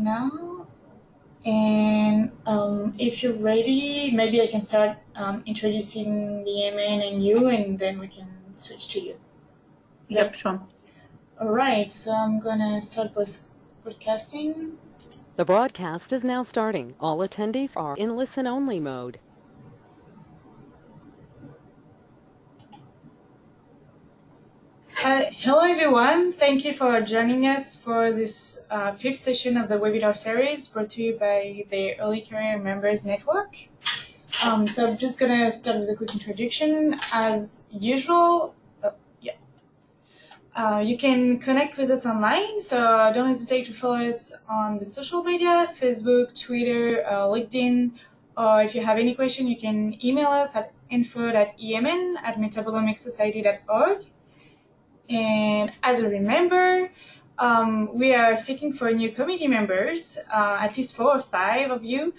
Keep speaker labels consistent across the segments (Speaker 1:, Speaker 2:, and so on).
Speaker 1: now. And if you're ready, maybe I can start introducing the EMN and you, and then we can switch to you.
Speaker 2: Yep, sure.
Speaker 1: All right, so I'm gonna start broadcasting.
Speaker 3: The broadcast is now starting. All attendees are in listen-only mode.
Speaker 1: Hello everyone, thank you for joining us for this fifth session of the webinar series brought to you by the Early Career Members Network. So I'm just gonna start with a quick introduction. As usual, you can connect with us online, so don't hesitate to follow us on the social media, Facebook, Twitter, LinkedIn, or if you have any question, you can email us at info.emn@metabolomicssociety.org. And as a reminder, we are seeking for new committee members, at least 4 or 5 of you.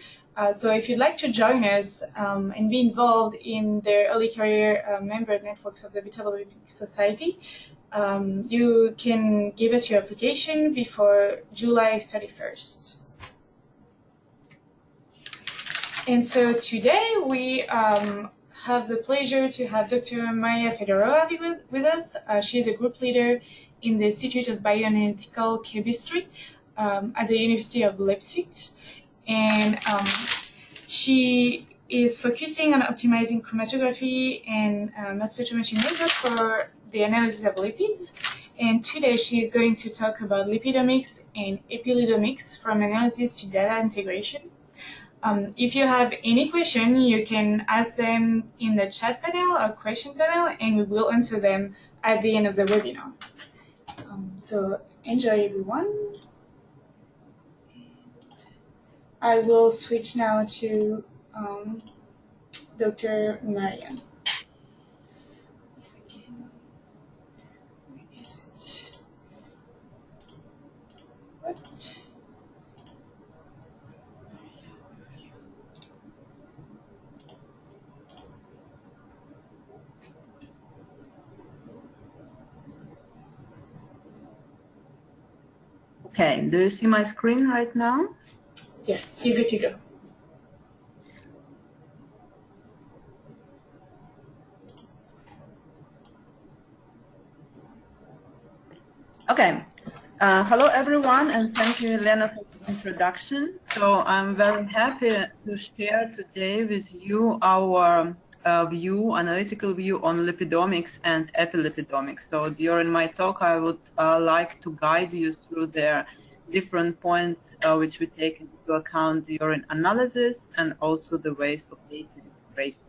Speaker 1: So if you'd like to join us and be involved in the early career member networks of the Epilipidomics Society, you can give us your application before July 31st. And so today we have the pleasure to have Dr. Maria Fedorova with us. She's a group leader in the Institute of Bioanalytical Chemistry at the University of Leipzig. And she is focusing on optimizing chromatography and mass spectrometry method for the analysis of lipids. And today she is going to talk about lipidomics and epilidomics from analysis to data integration. If you have any question, you can ask them in the chat panel or question panel, and we will answer them at the end of the webinar. So enjoy, everyone. I will switch now to Dr. Maria. Where is it? What?
Speaker 2: Okay, do you see my screen right now?
Speaker 1: Yes, you're good to go.
Speaker 2: Okay, hello everyone, and thank you, Elena, for the introduction. So I'm very happy to share today with you our analytical view on lipidomics and epilipidomics. So during my talk, I would like to guide you through the different points which we take into account during analysis and also the ways of data integration.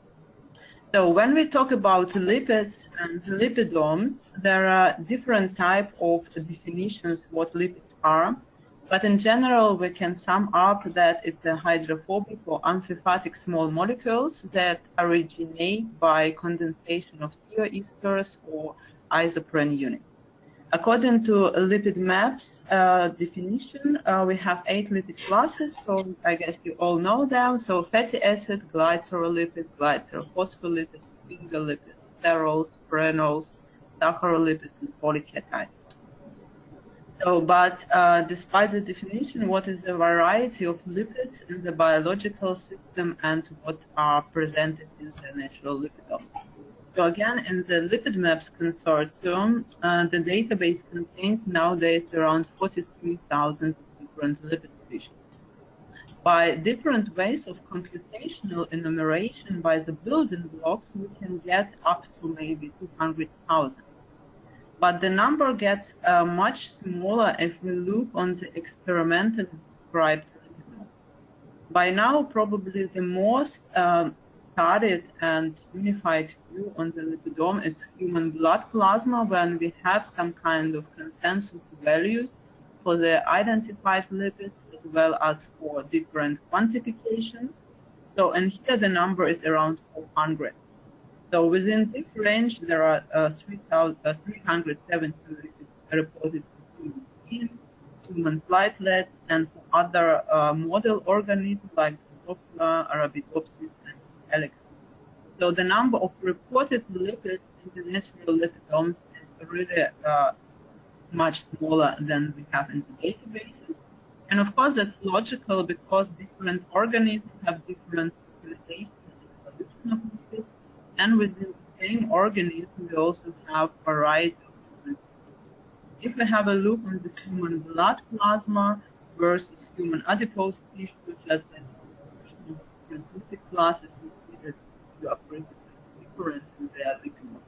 Speaker 2: So when we talk about lipids and lipidomes, there are different types of definitions what lipids are. But in general, we can sum up that it's a hydrophobic or amphipathic small molecules that originate by condensation of thioesters or isoprene units. According to lipid maps definition, we have 8 lipid classes, so I guess you all know them. So fatty acid, glycerolipids, glycerophospholipids, sphingolipids, sterols, prenols, saccharolipids, and polyketides. So, but despite the definition, what is the variety of lipids in the biological system and what are presented in the natural lipidomes? So again, in the Lipid Maps Consortium, the database contains nowadays around 43,000 different lipid species. By different ways of computational enumeration by the building blocks, we can get up to maybe 200,000. But the number gets much smaller if we look on the experimentally described lipidome. By now, probably the most studied and unified view on the lipidome is human blood plasma, when we have some kind of consensus values for the identified lipids as well as for different quantifications. So, and here the number is around 400. So within this range, there are 370 lipids reported for human skin, human platelets, and for other model organisms like Drosophila, Arabidopsis, and Elegans. So the number of reported lipids in the natural lipidomes is really much smaller than we have in the databases. And of course, that's logical because different organisms have different specialization and production of lipids. And within the same organism, we also have a variety of different. If we have a look on the human blood plasma versus human adipose tissue, just by the proportion of different lipid classes, we see that you are pretty different in their lipids.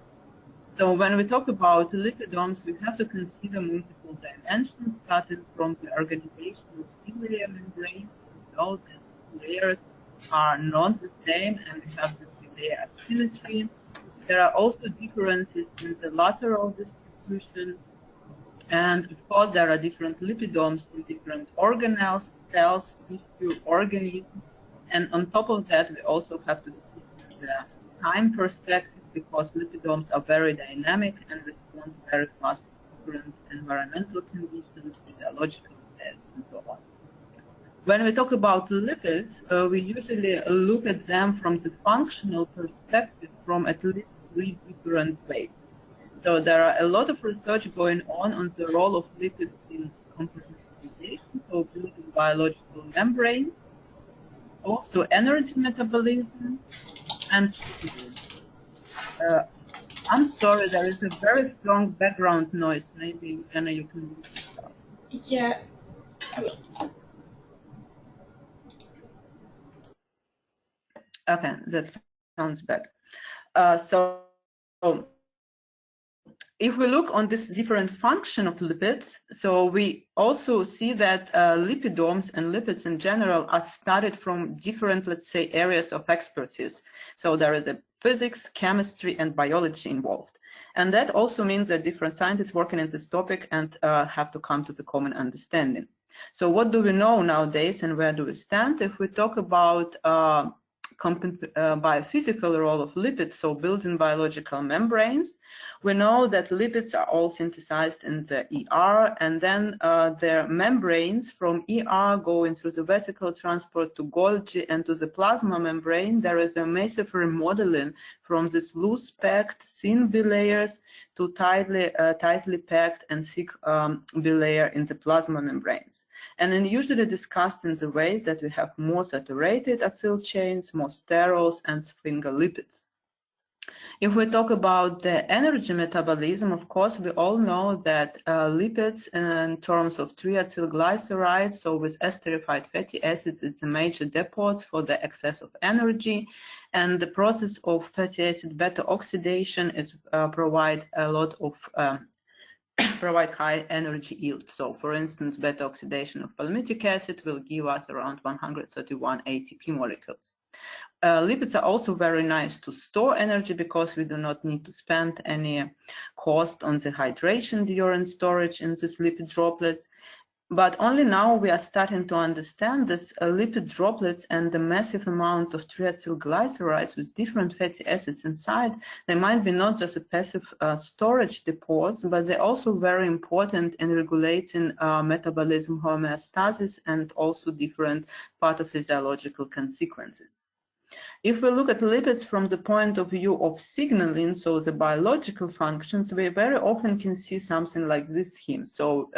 Speaker 2: So when we talk about lipidomes, we have to consider multiple dimensions, starting from the organization of ciliary membrane. We know that layers are not the same, and we have this layer asymmetry. There are also differences in the lateral distribution, and of course there are different lipidomes in different organelles, cells, tissue, organisms, and on top of that, we also have to see the time perspective, because lipidomes are very dynamic and respond very fast to different environmental conditions, physiological states, and so on. When we talk about lipids, we usually look at them from the functional perspective from at least 3 different ways. So there are a lot of research going on the role of lipids in compartmentalization, so building biological membranes, also energy metabolism, and I'm sorry, there is a very strong background noise. Maybe, Anna, you can move this up.
Speaker 1: Yeah, I will.
Speaker 2: Okay, that sounds bad. So if we look on this different function of lipids, so we also see that lipidomes and lipids in general are studied from different, let's say, areas of expertise. So there is a physics, chemistry, and biology involved. And that also means that different scientists working in this topic and have to come to the common understanding. So what do we know nowadays and where do we stand? If we talk about biophysical role of lipids, so building biological membranes, we know that lipids are all synthesized in the ER, and then their membranes from ER going through the vesicle transport to Golgi and to the plasma membrane. There is a massive remodeling from these loose packed thin bilayers to tightly packed and thick bilayer in the plasma membranes. And then usually discussed in the ways that we have more saturated acyl chains, more sterols, and sphingolipids. If we talk about the energy metabolism, of course, we all know that lipids in terms of triacylglycerides, so with esterified fatty acids, it's a major depot for the excess of energy. And the process of fatty acid beta oxidation is provide a lot of provide high energy yield. So for instance, beta oxidation of palmitic acid will give us around 131 ATP molecules. Lipids are also very nice to store energy because we do not need to spend any cost on the hydration during storage in these lipid droplets. But only now we are starting to understand this lipid droplets and the massive amount of triacylglycerides with different fatty acids inside. They might be not just a passive storage depots, but they're also very important in regulating metabolism homeostasis and also different pathophysiological consequences. If we look at lipids from the point of view of signaling, so the biological functions, we very often can see something like this scheme. So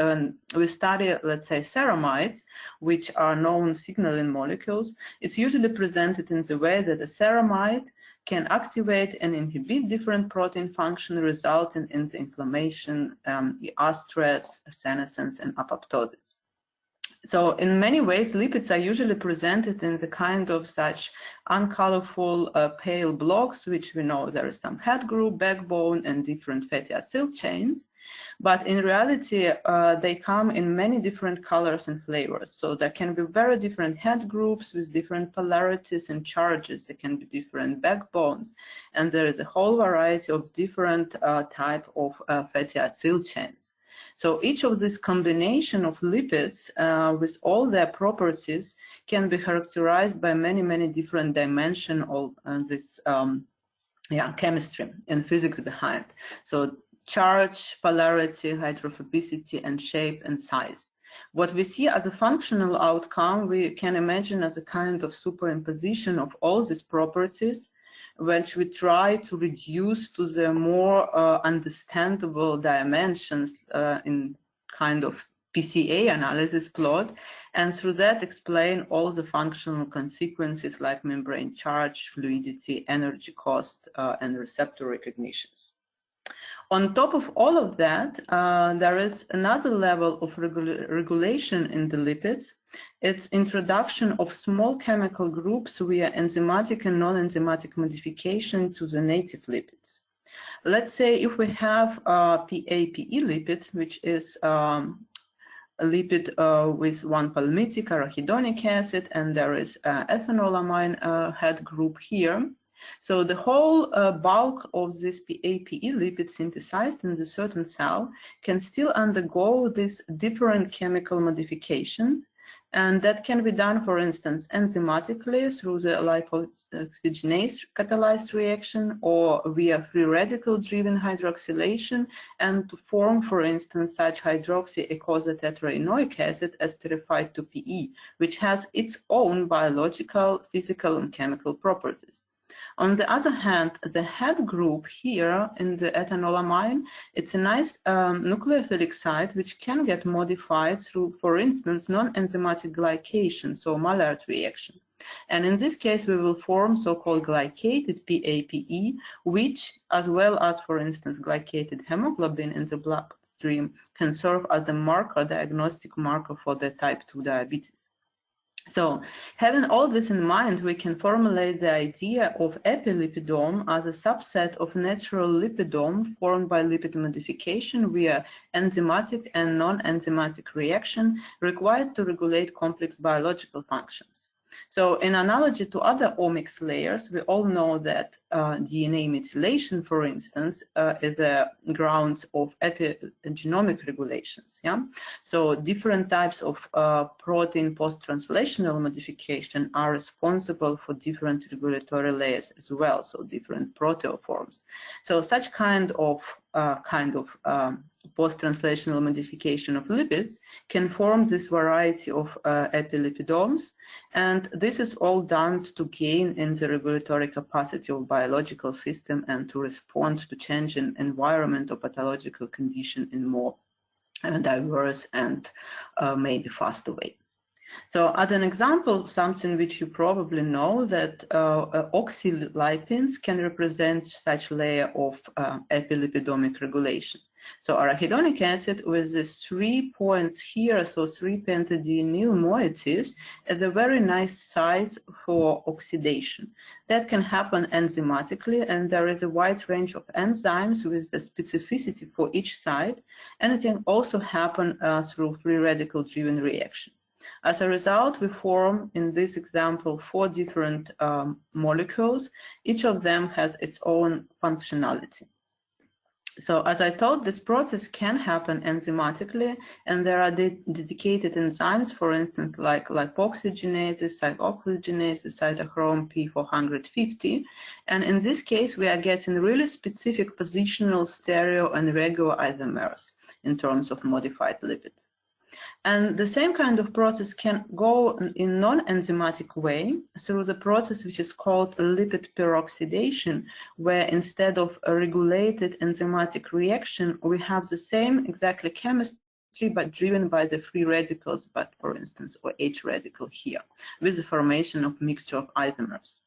Speaker 2: we study, let's say, ceramides, which are known signaling molecules. It's usually presented in the way that a ceramide can activate and inhibit different protein function, resulting in the inflammation, ER stress, senescence, and apoptosis. So in many ways, lipids are usually presented in the kind of such uncolorful pale blocks, which we know there is some head group, backbone, and different fatty acyl chains. But in reality, they come in many different colors and flavors. So there can be very different head groups with different polarities and charges. There can be different backbones. And there is a whole variety of different type of fatty acyl chains. So each of this combination of lipids with all their properties can be characterized by many, many different dimensions of this chemistry and physics behind. So charge, polarity, hydrophobicity, and shape and size. What we see as a functional outcome, we can imagine as a kind of superimposition of all these properties, which we try to reduce to the more understandable dimensions in kind of PCA analysis plot, and through that explain all the functional consequences like membrane charge, fluidity, energy cost, and receptor recognitions. On top of all of that, there is another level of regulation in the lipids. It's introduction of small chemical groups via enzymatic and non-enzymatic modification to the native lipids. Let's say if we have a PAPE lipid, which is a lipid with one palmitic arachidonic acid, and there is ethanolamine head group here. So the whole bulk of this PAPE lipid synthesized in the certain cell can still undergo these different chemical modifications, and that can be done, for instance, enzymatically through the lipoxygenase catalyzed reaction or via free radical driven hydroxylation, and to form, for instance, such hydroxyeicosapentaenoic acid as terrified to PE, which has its own biological, physical, and chemical properties. On the other hand, the head group here in the ethanolamine, it's a nice nucleophilic site which can get modified through, for instance, non-enzymatic glycation, so Maillard reaction. And in this case, we will form so-called glycated PAPE, which, as well as, for instance, glycated hemoglobin in the bloodstream, can serve as a marker, diagnostic marker for the type 2 diabetes. So, having all this in mind, we can formulate the idea of epilipidome as a subset of natural lipidome formed by lipid modification via enzymatic and non-enzymatic reaction required to regulate complex biological functions. So, in analogy to other omics layers, we all know that DNA methylation, for instance, is the grounds of epigenomic regulations. Yeah? So, different types of protein post-translational modification are responsible for different regulatory layers as well, so different proteoforms. So, such kind of post-translational modification of lipids can form this variety of epilipidomes, and this is all done to gain in the regulatory capacity of biological system and to respond to change in environment or pathological condition in more diverse and maybe faster way. So as an example, something which you probably know, that oxylipins can represent such layer of epilipidomic regulation. So arachidonic acid with these 3 points here, so 3 pentadienyl moieties, is a very nice size for oxidation. That can happen enzymatically, and there is a wide range of enzymes with the specificity for each site, and it can also happen through free radical driven reaction. As a result, we form, in this example, 4 different molecules. Each of them has its own functionality. So, as I told, this process can happen enzymatically, and there are dedicated enzymes, for instance, like lipoxygenases, cyclooxygenases, cytochrome P450. And in this case, we are getting really specific positional, stereo, and regioisomers in terms of modified lipids. And the same kind of process can go in non-enzymatic way through the process which is called lipid peroxidation, where instead of a regulated enzymatic reaction, we have the same exactly chemistry but driven by the free radicals, but for instance, or H radical here, with the formation of mixture of isomers.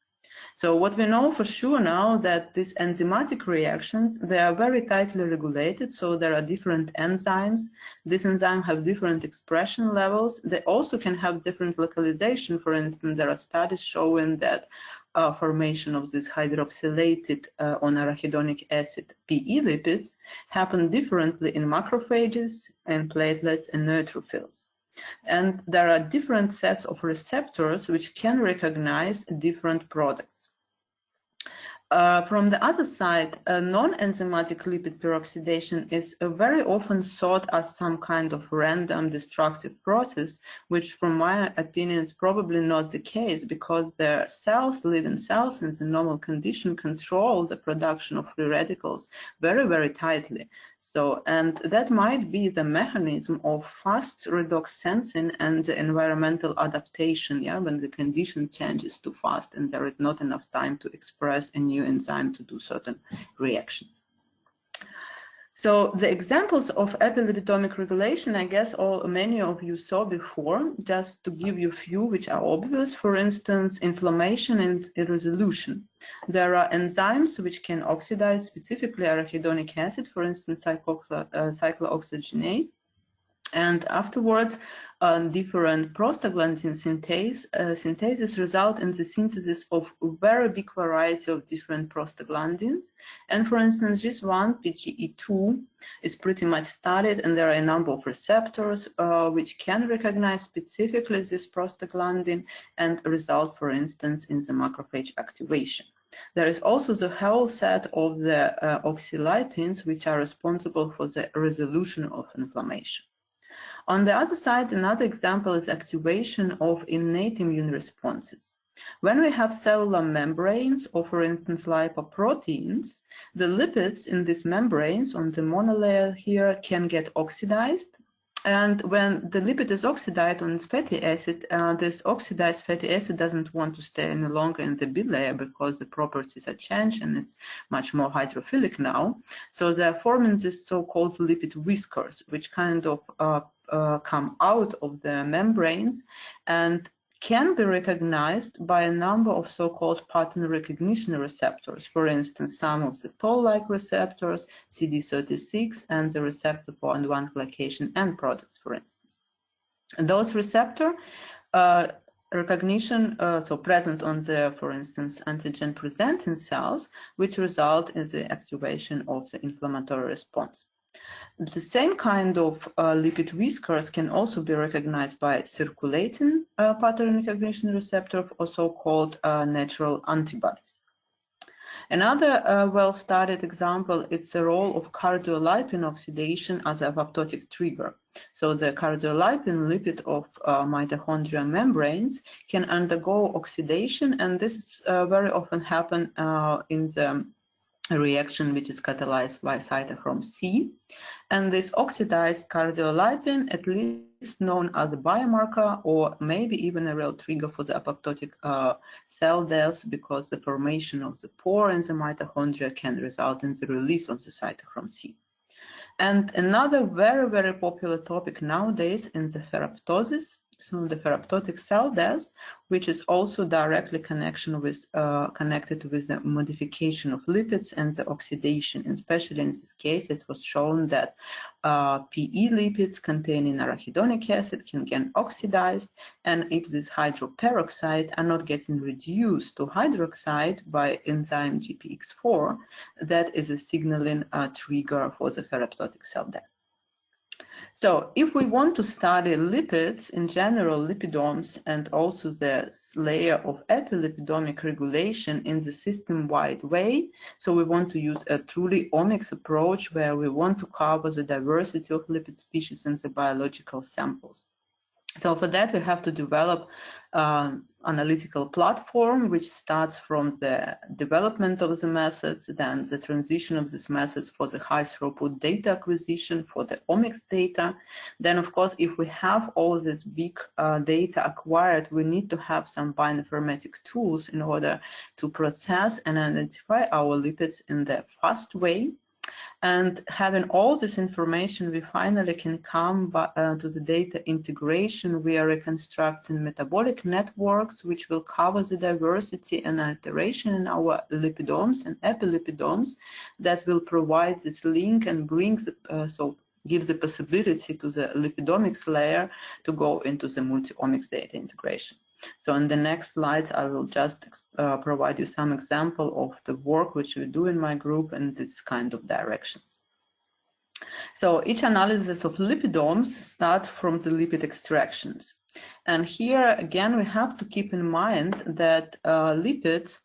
Speaker 2: So what we know for sure now that these enzymatic reactions, they are very tightly regulated. So there are different enzymes. These enzymes have different expression levels. They also can have different localization. For instance, there are studies showing that formation of this hydroxylated on arachidonic acid PE lipids happen differently in macrophages and platelets and neutrophils. And there are different sets of receptors which can recognize different products. From the other side, non-enzymatic lipid peroxidation is very often thought as some kind of random destructive process, which from my opinion is probably not the case, because the cells, living cells in the normal condition, control the production of free radicals very, very tightly. So, and that might be the mechanism of fast redox sensing and the environmental adaptation, yeah, when the condition changes too fast and there is not enough time to express a new enzyme to do certain reactions. So the examples of epilipidomic regulation, I guess many of you saw before, just to give you a few which are obvious. For instance, inflammation and irresolution. There are enzymes which can oxidize specifically arachidonic acid, for instance, cyclooxygenase. And afterwards, different prostaglandin synthesis result in the synthesis of a very big variety of different prostaglandins. And for instance, this one, PGE2, is pretty much studied, and there are a number of receptors which can recognize specifically this prostaglandin and result, for instance, in the macrophage activation. There is also the whole set of the oxylipins, which are responsible for the resolution of inflammation. On the other side, another example is activation of innate immune responses. When we have cellular membranes, or for instance lipoproteins, the lipids in these membranes on the monolayer here can get oxidized. And when the lipid is oxidized on its fatty acid, this oxidized fatty acid doesn't want to stay any longer in the bilayer because the properties are changed and it's much more hydrophilic now. So they're forming this so-called lipid whiskers, which kind of come out of the membranes and can be recognized by a number of so-called pattern recognition receptors. For instance, some of the toll-like receptors, CD36, and the receptor for advanced glycation end products, for instance. And those receptor recognition, so present on the, for instance, antigen-presenting cells, which result in the activation of the inflammatory response. The same kind of lipid whiskers can also be recognized by circulating pattern recognition receptor, or so-called natural antibodies. Another well-studied example is the role of cardiolipin oxidation as a apoptotic trigger. So the cardiolipin lipid of mitochondrial membranes can undergo oxidation, and this very often happens in the reaction which is catalyzed by cytochrome C. And this oxidized cardiolipin, at least known as a biomarker or maybe even a real trigger for the apoptotic cell death, because the formation of the pore in the mitochondria can result in the release of the cytochrome C. And another very, very popular topic nowadays in the ferroptosis, so the ferroptotic cell death, which is also directly connected with the modification of lipids and the oxidation. And especially in this case, it was shown that PE lipids containing arachidonic acid can get oxidized, and if this hydroperoxide are not getting reduced to hydroxide by enzyme GPX4, that is a signaling trigger for the ferroptotic cell death. So if we want to study lipids in general, lipidomes, and also the layer of epilipidomic regulation in the system-wide way, so we want to use a truly omics approach where we want to cover the diversity of lipid species in the biological samples. So for that, we have to develop analytical platform, which starts from the development of the methods, then the transition of these methods for the high throughput data acquisition for the omics data. Then, of course, if we have all this big data acquired, we need to have some bioinformatic tools in order to process and identify our lipids in the fast way. And having all this information, we finally can come to the data integration. We are reconstructing metabolic networks, which will cover the diversity and alteration in our lipidomes and epilipidomes, that will provide this link and bring give the possibility to the lipidomics layer to go into the multi-omics data integration. So in the next slides, I will just provide you some example of the work which we do in my group in this kind of directions. So each analysis of lipidomes starts from the lipid extractions. And here, again, we have to keep in mind that lipids,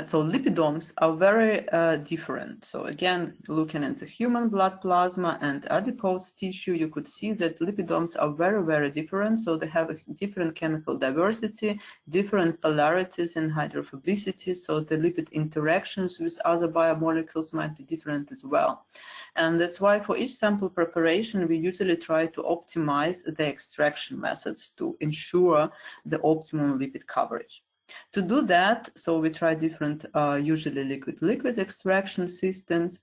Speaker 2: so lipidomes are very different. So again, looking at the human blood plasma and adipose tissue, you could see that lipidomes are very, very different. So they have a different chemical diversity, different polarities and hydrophobicity. So the lipid interactions with other biomolecules might be different as well. And that's why for each sample preparation, we usually try to optimize the extraction methods to ensure the optimum lipid coverage. To do that, so we try different, usually liquid-liquid extraction systems.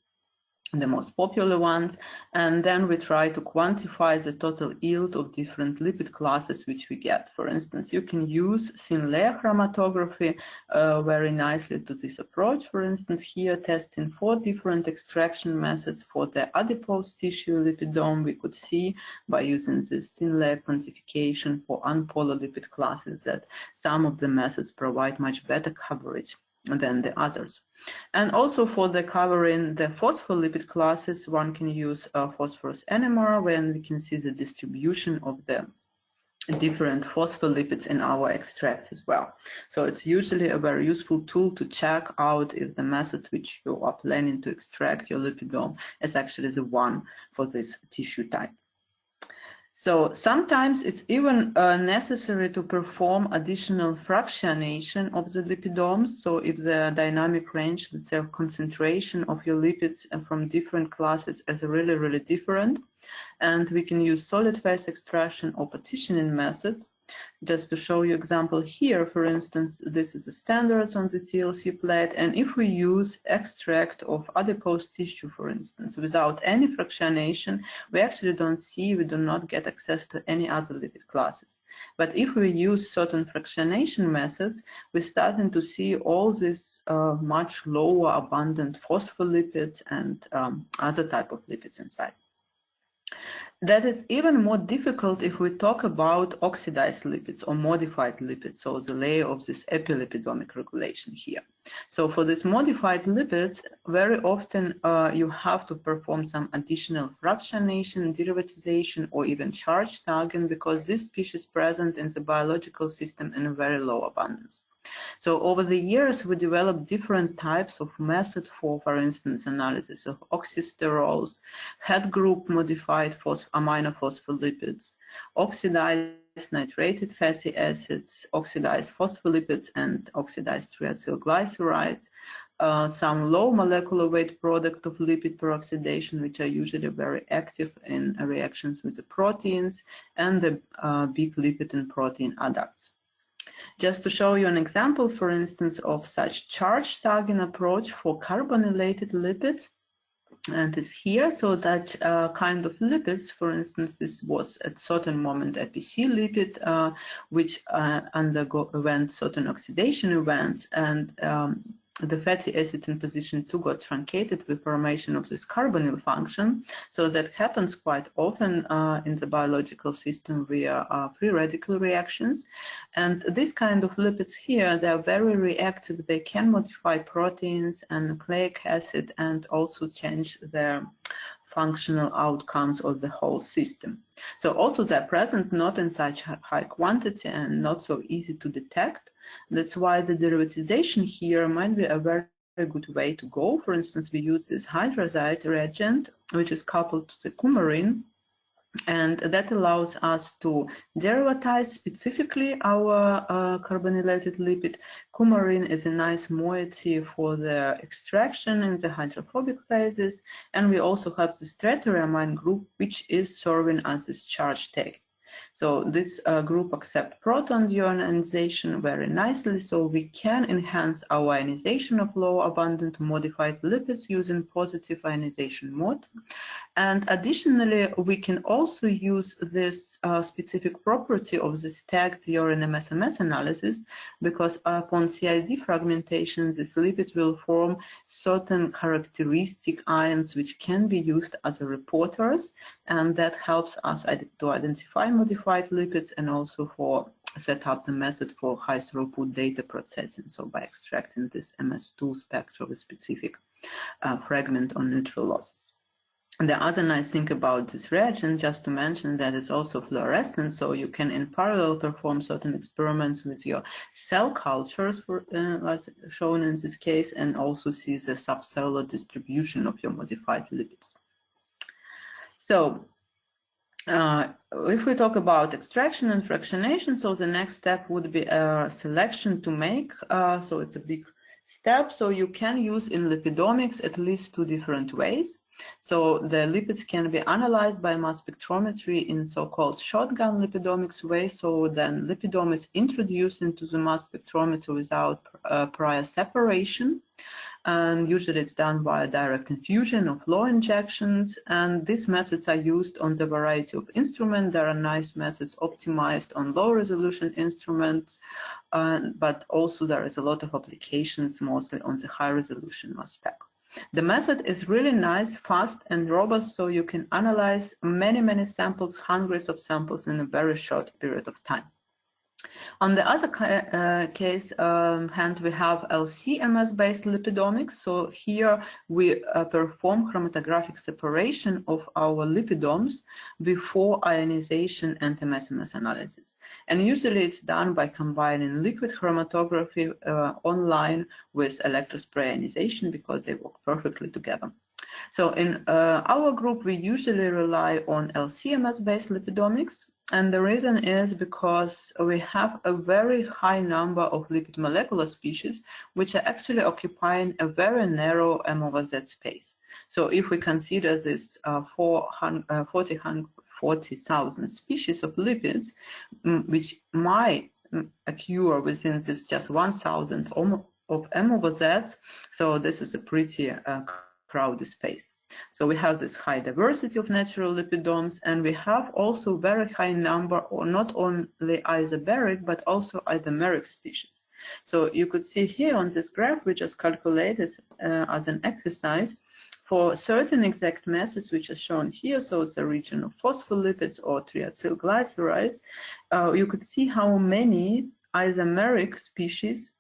Speaker 2: the most popular ones, and then we try to quantify the total yield of different lipid classes which we get. For instance, you can use thin layer chromatography very nicely to this approach. For instance, here testing 4 different extraction methods for the adipose tissue lipidome, we could see by using this thin layer quantification for unpolar lipid classes that some of the methods provide much better coverage than the others. And also for the covering the phospholipid classes, one can use phosphorus NMR, when we can see the distribution of the different phospholipids in our extracts as well. So it's usually a very useful tool to check out if the method which you are planning to extract your lipidome is actually the one for this tissue type. So sometimes it's even necessary to perform additional fractionation of the lipidomes. So if the dynamic range, let's say, concentration of your lipids from different classes is really, really different, and we can use solid phase extraction or partitioning method. Just to show you example here, for instance, this is the standards on the TLC plate, and if we use extract of adipose tissue, for instance, without any fractionation, we actually we do not get access to any other lipid classes. But if we use certain fractionation methods, we're starting to see all these much lower abundant phospholipids and other type of lipids inside. That is even more difficult if we talk about oxidized lipids or modified lipids, so the layer of this epilipidomic regulation here. So for these modified lipids, very often you have to perform some additional fractionation, derivatization, or even charge tagging, because this species is present in the biological system in a very low abundance. So over the years, we developed different types of methods for instance, analysis of oxysterols, head group modified amino phospholipids, oxidized nitrated fatty acids, oxidized phospholipids, and oxidized triacylglycerides, some low molecular weight product of lipid peroxidation, which are usually very active in reactions with the proteins, and the big lipid and protein adducts. Just to show you an example, for instance, of such charge tagging approach for carbonylated lipids, and is here. So that kind of lipids, for instance, this was at certain moment a PC lipid, which underwent certain oxidation events, and the fatty acid in position 2 got truncated with formation of this carbonyl function. So that happens quite often in the biological system via free radical reactions. And this kind of lipids here, they are very reactive. They can modify proteins and nucleic acid and also change their functional outcomes of the whole system. So also they're present not in such high quantity and not so easy to detect. That's why the derivatization here might be a very good way to go. For instance, we use this hydrazide reagent, which is coupled to the coumarin, and that allows us to derivatize specifically our carbonylated lipid. Coumarin is a nice moiety for the extraction in the hydrophobic phases, and we also have this tritiramine group, which is serving as this charge tag. So this group accepts proton deionization very nicely, so we can enhance our ionization of low abundant modified lipids using positive ionization mode. And additionally, we can also use this specific property of this tag during MSMS analysis, because upon CID fragmentation, this lipid will form certain characteristic ions which can be used as reporters, and that helps us to identify modified lipids and also for set up the method for high throughput data processing. So by extracting this MS2 spectrum with specific fragment on neutral losses. And the other nice thing about this reagent, just to mention, that it's also fluorescent, so you can in parallel perform certain experiments with your cell cultures, as shown in this case, and also see the subcellular distribution of your modified lipids. So if we talk about extraction and fractionation, so the next step would be a selection to make. So it's a big step. So you can use in lipidomics at least 2 different ways. So the lipids can be analyzed by mass spectrometry in so-called shotgun lipidomics way. So then lipidome is introduced into the mass spectrometer without prior separation. And usually it's done by direct infusion or flow injections. And these methods are used on the variety of instruments. There are nice methods optimized on low resolution instruments, but also there is a lot of applications mostly on the high resolution mass spec. The method is really nice, fast and robust, so you can analyze many samples, hundreds of samples in a very short period of time. On the other hand, we have LC-MS-based lipidomics. So here we perform chromatographic separation of our lipidomes before ionization and MS-MS analysis. And usually it's done by combining liquid chromatography online with electrospray ionization because they work perfectly together. So in our group, we usually rely on LC-MS-based lipidomics. And the reason is because we have a very high number of lipid molecular species, which are actually occupying a very narrow M/Z space. So if we consider this 40,000 species of lipids, which might occur within this just 1,000 of M/Zs, so this is a pretty crowded space. So we have this high diversity of natural lipidomes, and we have also very high number, or not only isobaric, but also isomeric species. So you could see here on this graph, we just calculated as an exercise for certain exact masses, which are shown here. So it's a region of phospholipids or triacylglycerides. You could see how many isomeric species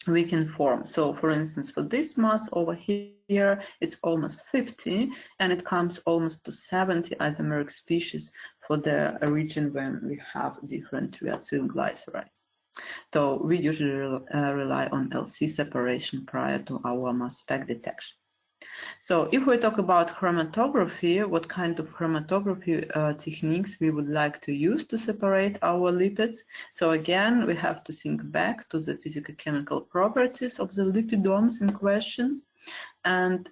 Speaker 2: we can form. So for instance, for this mass over here, it's almost 50, and it comes almost to 70 isomeric species for the region when we have different triacylglycerides. So we usually rely on LC separation prior to our mass spec detection. So if we talk about chromatography, what kind of chromatography techniques we would like to use to separate our lipids. So again, we have to think back to the physicochemical properties of the lipidomes in questions. And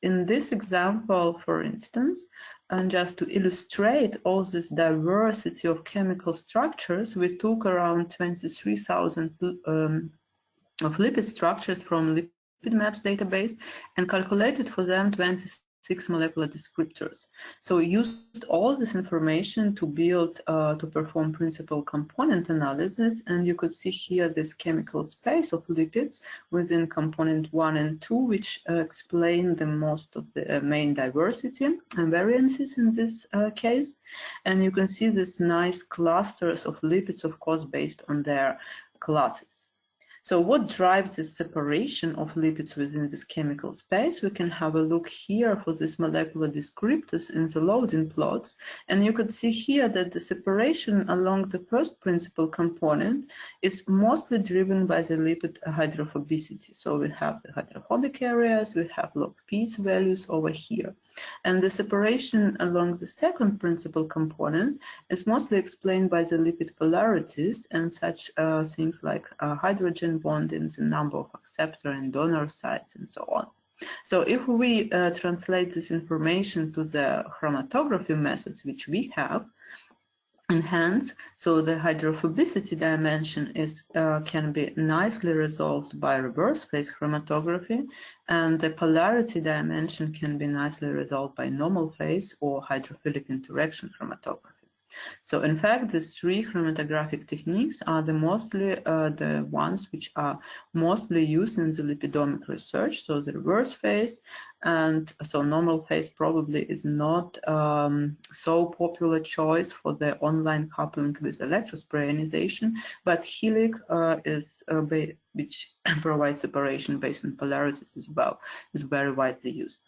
Speaker 2: in this example, for instance, and just to illustrate all this diversity of chemical structures, we took around 23,000 of lipid structures from Lipidomics database and calculated for them 26 molecular descriptors. So we used all this information to build, to perform principal component analysis, and you could see here this chemical space of lipids within component 1 and 2, which explain the most of the main diversity and variances in this case. And you can see these nice clusters of lipids, of course, based on their classes. So what drives this separation of lipids within this chemical space? We can have a look here for these molecular descriptors in the loading plots. And you could see here that the separation along the first principal component is mostly driven by the lipid hydrophobicity. So we have the hydrophobic areas, we have log P's values over here. And the separation along the second principal component is mostly explained by the lipid polarities and such things like hydrogen bonding, the number of acceptor and donor sites, and so on. So if we translate this information to the chromatography methods which we have, and hence, so the hydrophobicity dimension is can be nicely resolved by reverse phase chromatography, and the polarity dimension can be nicely resolved by normal phase or hydrophilic interaction chromatography. So in fact, these three chromatographic techniques are the ones which are mostly used in the lipidomic research. So the reverse phase, and so normal phase probably is not so popular choice for the online coupling with electrospray ionization, but Helic is which provides separation based on polarities as well, is very widely used.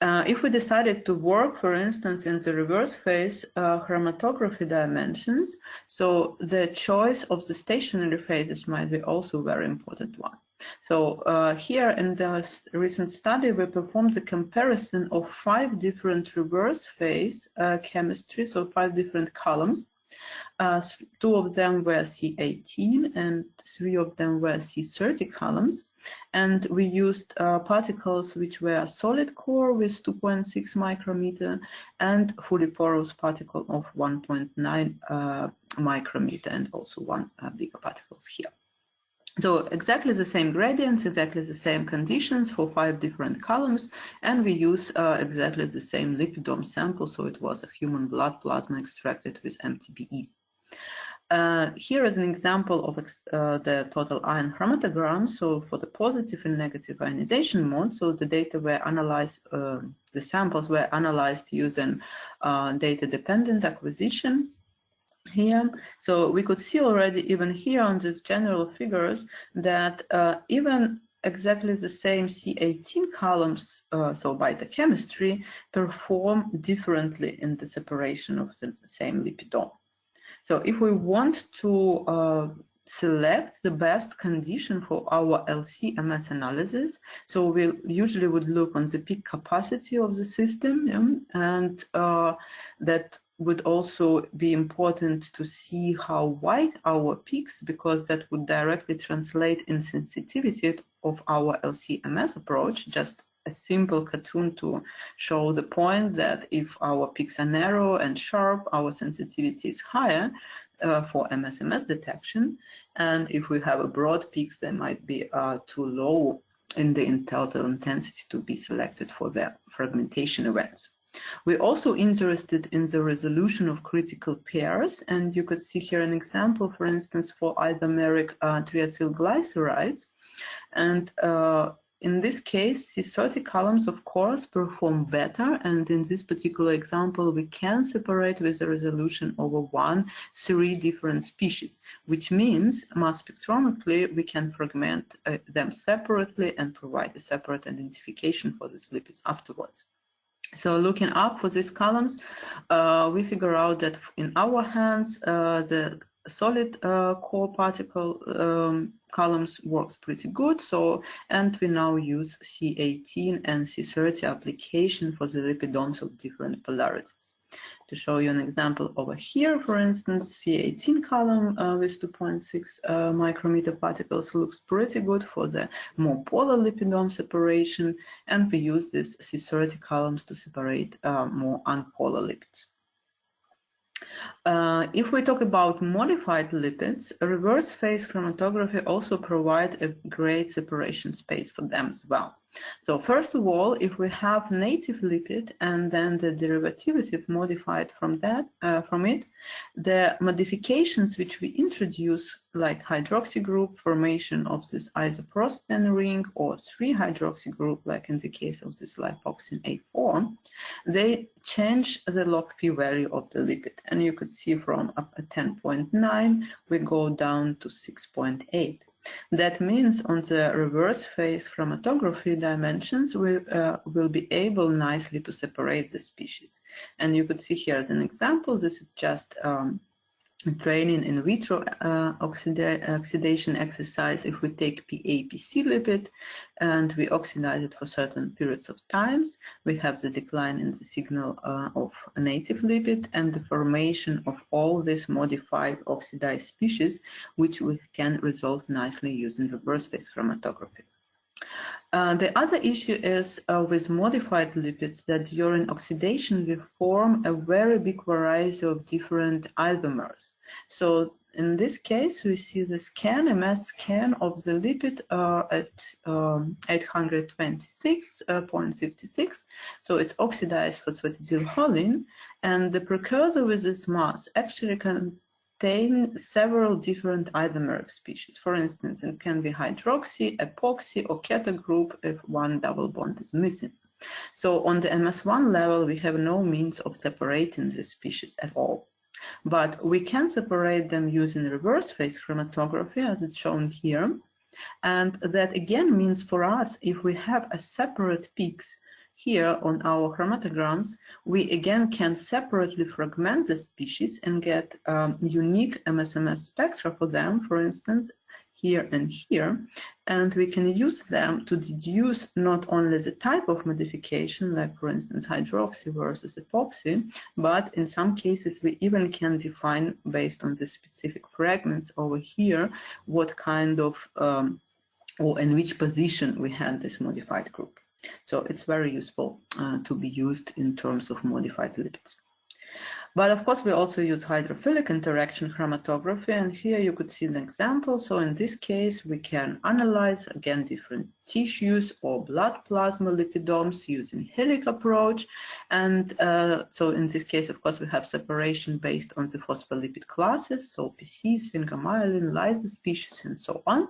Speaker 2: If we decided to work, for instance, in the reverse phase chromatography dimensions, so the choice of the stationary phases might be also a very important one. So here in the recent study, we performed the comparison of 5 different reverse phase chemistry, so 5 different columns. 2 of them were C18 and 3 of them were C30 columns. And we used particles which were solid core with 2.6 micrometer and fully porous particle of 1.9 micrometer, and also one bigger particles here. So exactly the same gradients, exactly the same conditions for 5 different columns, and we use exactly the same lipidome sample, so it was a human blood plasma extracted with MTBE. Here is an example of the total ion chromatogram. So for the positive and negative ionization mode, so the data were analyzed, the samples were analyzed using data-dependent acquisition here. So we could see already even here on these general figures that even exactly the same C18 columns, so biochemistry, perform differently in the separation of the same lipidome. So if we want to select the best condition for our LC-MS analysis, so we usually would look on the peak capacity of the system, and that would also be important to see how wide our peaks, because that would directly translate in sensitivity of our LC-MS approach. Just a simple cartoon to show the point that if our peaks are narrow and sharp, our sensitivity is higher for MS-MS detection, and if we have a broad peaks, they might be too low in the total intensity to be selected for the fragmentation events. We're also interested in the resolution of critical pairs, and you could see here an example, for instance, for isomeric triacylglycerides, and in this case, C30 columns, of course, perform better, and in this particular example, we can separate with a resolution over 3 different species, which means mass spectrometrically we can fragment them separately and provide a separate identification for these lipids afterwards. So looking up for these columns, we figure out that in our hands, the solid core particle columns works pretty good. So, and we now use C18 and C30 application for the lipidomes of different polarities. To show you an example over here, for instance, C18 column with 2.6 micrometer particles looks pretty good for the more polar lipidome separation, and we use these C30 columns to separate more unpolar lipids. If we talk about modified lipids, reverse phase chromatography also provides a great separation space for them as well. So first of all, if we have native lipid and then the derivative modified from it, the modifications which we introduce, like hydroxy group, formation of this isoprostane ring, or 3-hydroxy group, like in the case of this lipoxin A4, they change the log P value of the lipid. And you could see from up at 10.9, we go down to 6.8. That means on the reverse phase chromatography dimensions, we will be able nicely to separate the species. And you could see here as an example, this is just training in vitro oxidation exercise. If we take PAPC lipid and we oxidize it for certain periods of times, we have the decline in the signal of a native lipid and the formation of all these modified oxidized species, which we can resolve nicely using reverse phase chromatography. The other issue is with modified lipids that during oxidation we form a very big variety of different isomers. So in this case, we see the MS scan of the lipid at 826.56. So it's oxidized phosphatidylcholine, and the precursor with this mass actually contain several different isomeric species. For instance, it can be hydroxy, epoxy, or keto group if one double bond is missing. So on the MS1 level, we have no means of separating these species at all. But we can separate them using reverse phase chromatography, as it's shown here. And that again means for us, if we have a separate peaks here on our chromatograms, we again can separately fragment the species and get unique MS-MS spectra for them. For instance, here and here, and we can use them to deduce not only the type of modification, like for instance hydroxy versus epoxy, but in some cases we even can define, based on the specific fragments over here, what kind of or in which position we had this modified group. So it's very useful to be used in terms of modified lipids. But of course, we also use hydrophilic interaction chromatography, and here you could see an example. So in this case, we can analyze, again, different tissues or blood plasma lipidomes using helic approach. And so in this case, of course, we have separation based on the phospholipid classes, so PC, sphingomyelin, lysis species, and so on.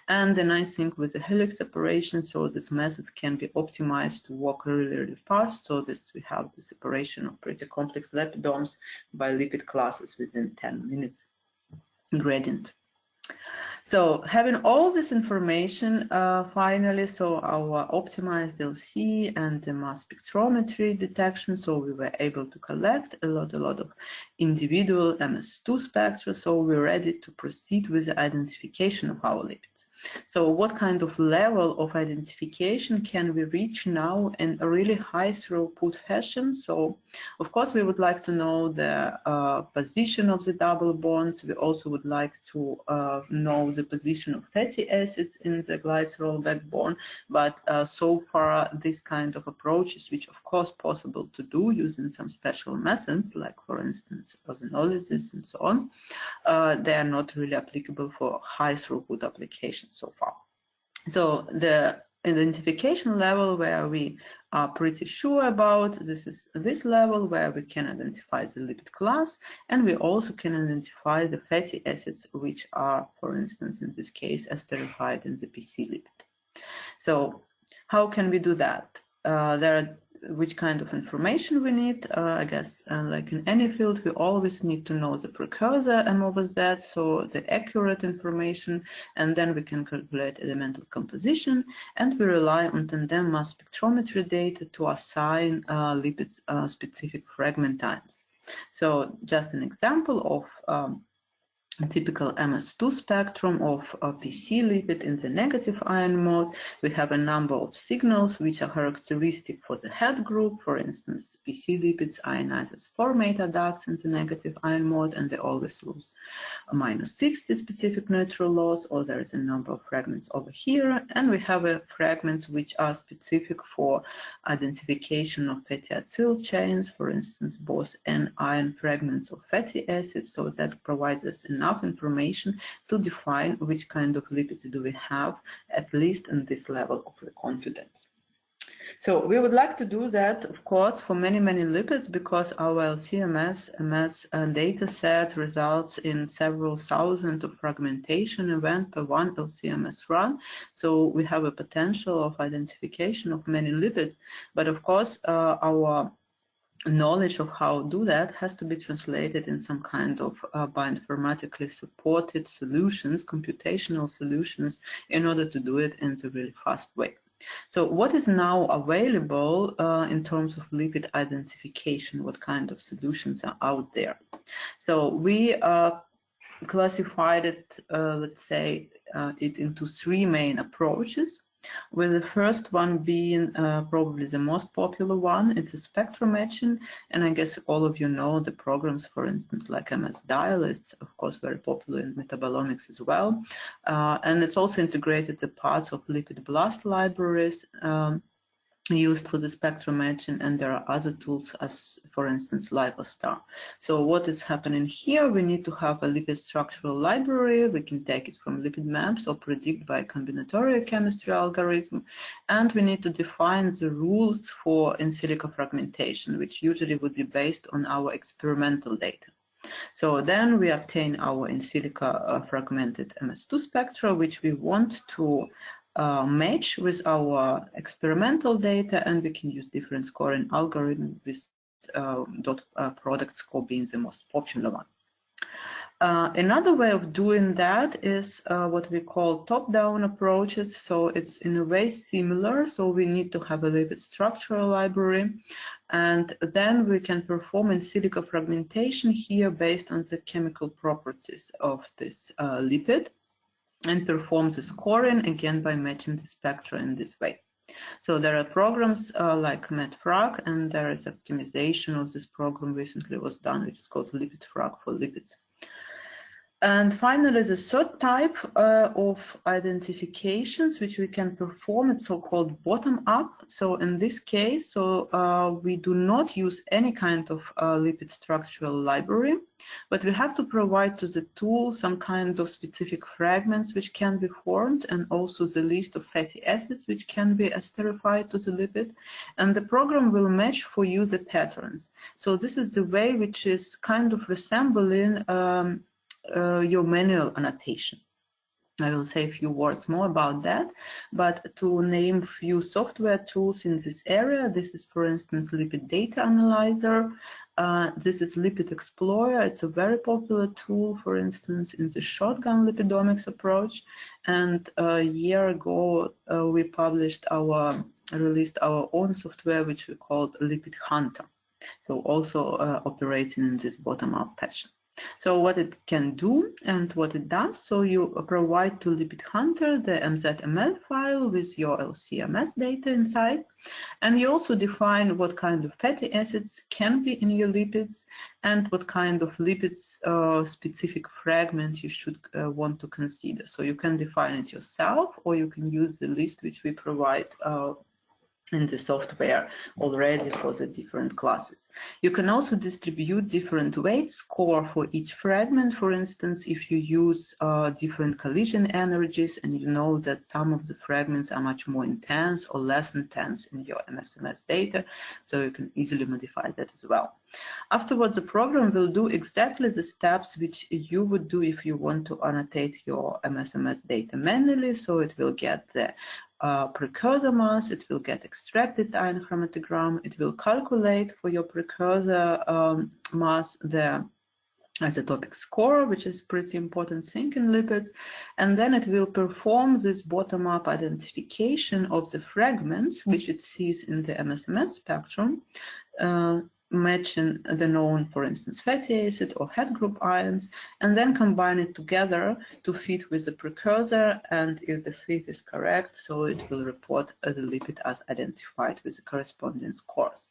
Speaker 2: And the nice thing with the helic separation, so these methods can be optimized to work really, really fast. So this we have the separation of pretty complex lipidomes by lipid classes within 10 minutes gradient. So having all this information, finally, so our optimized LC and the mass spectrometry detection, so we were able to collect a lot of individual MS2 spectra, so we're ready to proceed with the identification of our lipids. So what kind of level of identification can we reach now in a really high throughput fashion? So of course we would like to know the position of the double bonds. We also would like to know the position of fatty acids in the glycerol backbone, but so far this kind of approaches, which of course possible to do using some special methods, like for instance ozonolysis and so on, they are not really applicable for high throughput applications so far. So the identification level where we are pretty sure about, this is this level where we can identify the lipid class, and we also can identify the fatty acids, which are, for instance, in this case, esterified in the PC lipid. So how can we do that? There are which kind of information we need. I guess like in any field, we always need to know the precursor M over Z, so the accurate information, and then we can calculate elemental composition, and we rely on tandem mass spectrometry data to assign lipid specific fragment times. So just an example of a typical MS2 spectrum of PC lipid in the negative ion mode. We have a number of signals which are characteristic for the head group. For instance, PC lipids ionize as 4 metaducts in the negative ion mode, and they always lose a -60 specific neutral loss, or there is a number of fragments over here. And we have fragments which are specific for identification of fatty acyl chains, for instance, both N-ion fragments of fatty acids, so that provides us enough information to define which kind of lipids do we have, at least in this level of the confidence. So we would like to do that, of course, for many lipids, because our LC-MS data set results in several thousand of fragmentation events per one LC-MS run. So we have a potential of identification of many lipids, but of course our knowledge of how to do that has to be translated in some kind of bioinformatically supported solutions, computational solutions, in order to do it in a really fast way. So what is now available in terms of lipid identification? What kind of solutions are out there? So we classified it, let's say, it into 3 main approaches, with the first one being probably the most popular one. It's a spectrum matching, and I guess all of you know the programs, for instance, like MS-Dial. It's of course very popular in metabolomics as well, and it's also integrated the parts of lipid blast libraries used for the spectrum matching, and there are other tools as, for instance, LipoStar. So what is happening here? We need to have a lipid structural library. We can take it from lipid maps or predict by combinatorial chemistry algorithm, and we need to define the rules for in silico fragmentation, which usually would be based on our experimental data. So then we obtain our in silico fragmented MS2 spectra, which we want to match with our experimental data, and we can use different scoring algorithms, with dot product score being the most popular one. Another way of doing that is what we call top-down approaches. So it's in a way similar. So we need to have a lipid structural library, and then we can perform in silico fragmentation here based on the chemical properties of this lipid. and perform the scoring again by matching the spectra in this way. So there are programs like MedFrag, and there is optimization of this program recently was done, which is called LipidFrag for lipids. And finally, the third type of identifications which we can perform, it's so-called bottom-up. So in this case, we do not use any kind of lipid structural library, but we have to provide to the tool some kind of specific fragments which can be formed, and also the list of fatty acids which can be esterified to the lipid. And the program will match for you the patterns. So this is the way which is kind of resembling your manual annotation. I will say a few words more about that, but to name a few software tools in this area, this is, for instance, Lipid Data Analyzer. This is Lipid Explorer. It's a very popular tool, for instance, in the shotgun lipidomics approach. And a year ago, we released our own software, which we called Lipid Hunter. So also operating in this bottom-up fashion. So what it can do and what it does, so you provide to Lipid Hunter the MZML file with your LC-MS data inside, and you also define what kind of fatty acids can be in your lipids and what kind of lipids specific fragment you should want to consider. So you can define it yourself, or you can use the list which we provide in the software already for the different classes. You can also distribute different weight score for each fragment. For instance, if you use different collision energies and you know that some of the fragments are much more intense or less intense in your MSMS data, so you can easily modify that as well. Afterwards, the program will do exactly the steps which you would do if you want to annotate your MSMS data manually. So it will get the precursor mass, it will get extracted ion chromatogram, it will calculate for your precursor mass the isotopic score, which is pretty important thing in lipids, and then it will perform this bottom-up identification of the fragments which it sees in the MSMS spectrum, matching the known, for instance, fatty acid or head group ions, and then combine it together to fit with the precursor, and if the fit is correct, so it will report the lipid as identified with the corresponding scores.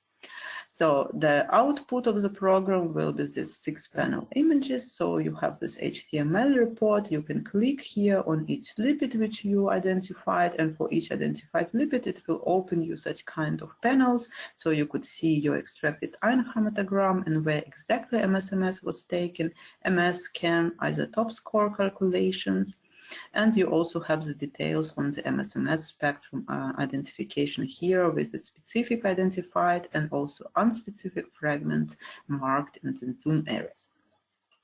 Speaker 2: So the output of the program will be these 6 panel images. So you have this HTML report. You can click here on each lipid which you identified, and for each identified lipid, it will open you such kind of panels. So you could see your extracted ion chromatogram and where exactly MSMS was taken, MS, CAM, isotope score calculations. And you also have the details on the MSMS spectrum identification here with the specific identified and also unspecific fragments marked in the zoom areas.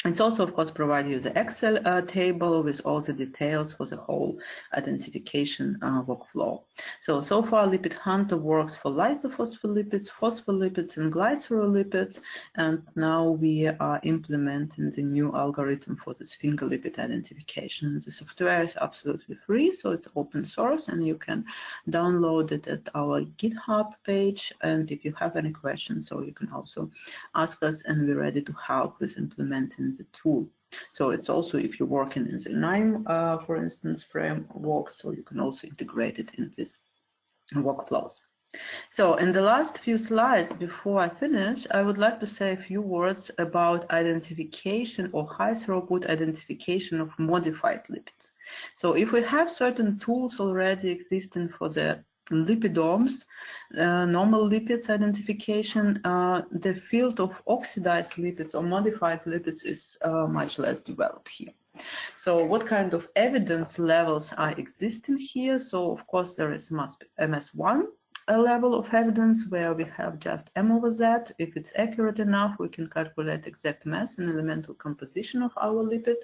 Speaker 2: It's also, of course, provide you the Excel table with all the details for the whole identification workflow. So far, Lipid Hunter works for lysophospholipids, phospholipids, and glycerolipids, and now we are implementing the new algorithm for the sphingolipid identification. The software is absolutely free, so it's open source, and you can download it at our GitHub page. And if you have any questions, so you can also ask us, and we're ready to help with implementing the tool. So it's also, if you're working in the KNIME, for instance, framework, so you can also integrate it in these workflows. So in the last few slides before I finish, I would like to say a few words about identification or high throughput identification of modified lipids. So if we have certain tools already existing for the lipidomes, normal lipids identification, the field of oxidized lipids or modified lipids is much less developed here. So what kind of evidence levels are existing here? So of course there is MS1 level of evidence where we have just M over Z. If it's accurate enough, we can calculate exact mass and elemental composition of our lipid.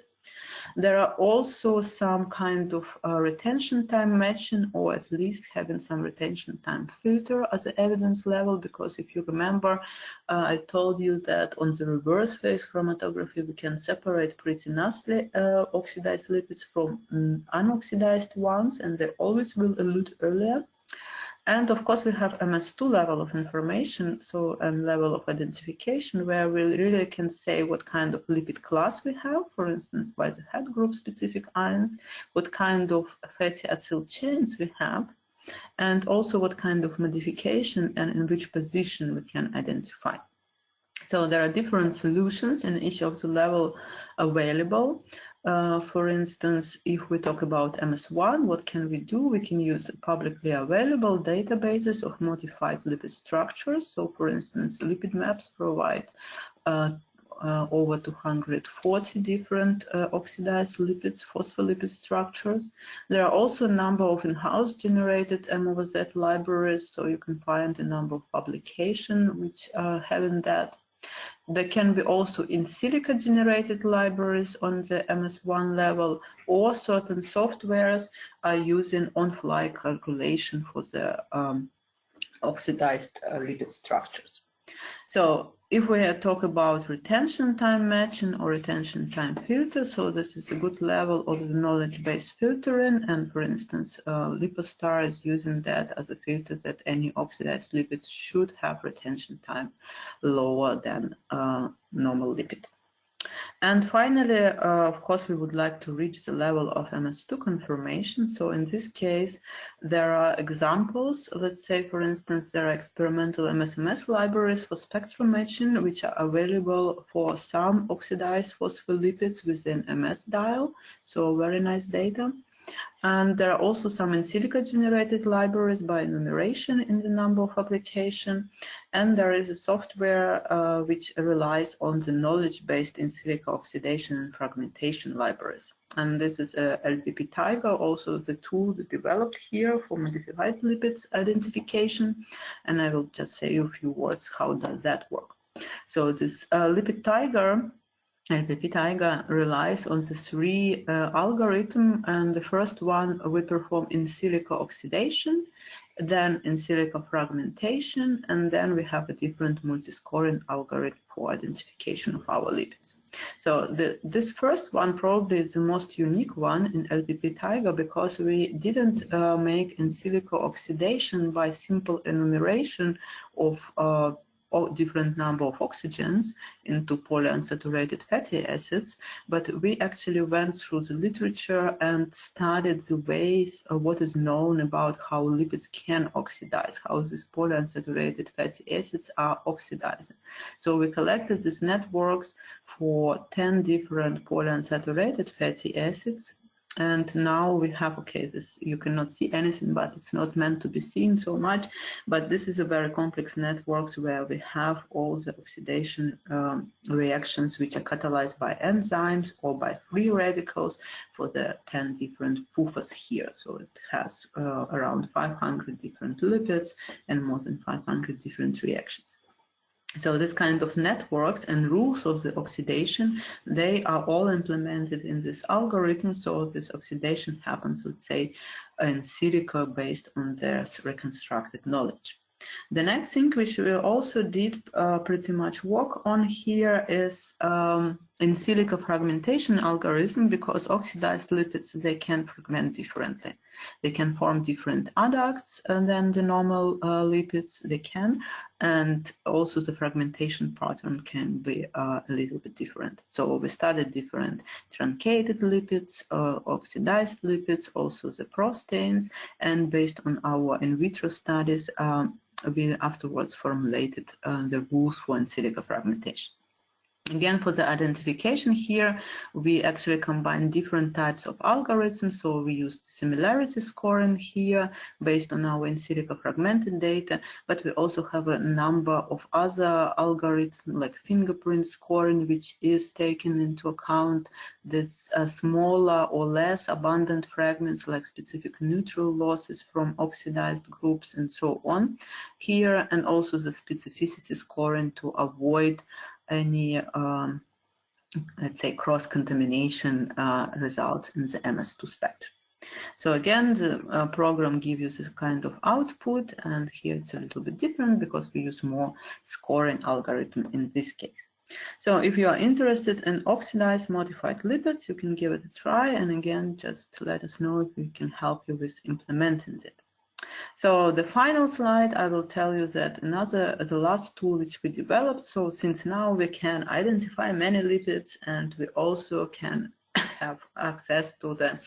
Speaker 2: There are also some kind of retention time matching, or at least having some retention time filter as an evidence level, because if you remember, I told you that on the reverse phase chromatography we can separate pretty nicely oxidized lipids from unoxidized ones, and they always will elute earlier. And of course, we have MS2 level of information, so a level of identification where we really can say what kind of lipid class we have, for instance, by the head group specific ions, what kind of fatty acyl chains we have, and also what kind of modification and in which position we can identify. So there are different solutions in each of the level available. For instance, if we talk about MS1, what can we do? We can use publicly available databases of modified lipid structures. So, for instance, lipid maps provide over 240 different oxidized lipids, phospholipid structures. There are also a number of in-house generated MOZ libraries, so you can find a number of publications which are having that. There can be also in silico generated libraries on the MS1 level, or certain softwares are using on-fly calculation for the oxidized lipid structures. So if we talk about retention time matching or retention time filter, so this is a good level of the knowledge-based filtering, and for instance, LipoStar is using that as a filter that any oxidized lipid should have retention time lower than normal lipid. And finally, of course, we would like to reach the level of MS2 confirmation. So in this case, there are examples. Let's say, for instance, there are experimental MSMS libraries for spectrum matching, which are available for some oxidized phospholipids within MS dial. So very nice data. And there are also some in silico generated libraries by enumeration in the number of applications. And there is a software which relies on the knowledge-based in silico oxidation and fragmentation libraries. And this is LPP Tiger, also the tool we developed here for modified lipids identification. And I will just say a few words how does that work. So this Lipid Tiger, LPP Tiger, relies on the three algorithms, and the first one we perform in silico oxidation, then in silico fragmentation, and then we have a different multi-scoring algorithm for identification of our lipids. So this first one probably is the most unique one in LPP Tiger, because we didn't make in silico oxidation by simple enumeration of different number of oxygens into polyunsaturated fatty acids, but we actually went through the literature and studied the ways of what is known about how lipids can oxidize, how these polyunsaturated fatty acids are oxidizing. So we collected these networks for 10 different polyunsaturated fatty acids. And now we have, okay, this, you cannot see anything, but it's not meant to be seen so much. But this is a very complex networks where we have all the oxidation reactions which are catalyzed by enzymes or by free radicals for the 10 different PUFAs here. So it has around 500 different lipids and more than 500 different reactions. So this kind of networks and rules of the oxidation, they are all implemented in this algorithm. So this oxidation happens, let's say, in silico based on their reconstructed knowledge. The next thing which we also did pretty much work on here is in silico fragmentation algorithm, because oxidized lipids, they can fragment differently. They can form different adducts than the normal lipids they can, and also the fragmentation pattern can be a little bit different. So we studied different truncated lipids, oxidized lipids, also the prostains, and based on our in vitro studies, we afterwards formulated the rules for in silico fragmentation. Again, for the identification here, we actually combine different types of algorithms. So we used similarity scoring here based on our in silico fragmented data, but we also have a number of other algorithms like fingerprint scoring, which is taken into account this smaller or less abundant fragments like specific neutral losses from oxidized groups and so on here, and also the specificity scoring to avoid any, let's say, cross-contamination results in the MS2 spectrum. So again, the program gives you this kind of output, and here it's a little bit different because we use more scoring algorithm in this case. So if you are interested in oxidized modified lipids, you can give it a try, and again, just let us know if we can help you with implementing it. So the final slide, I will tell you that the last tool which we developed. So since now we can identify many lipids, and we also can have access to the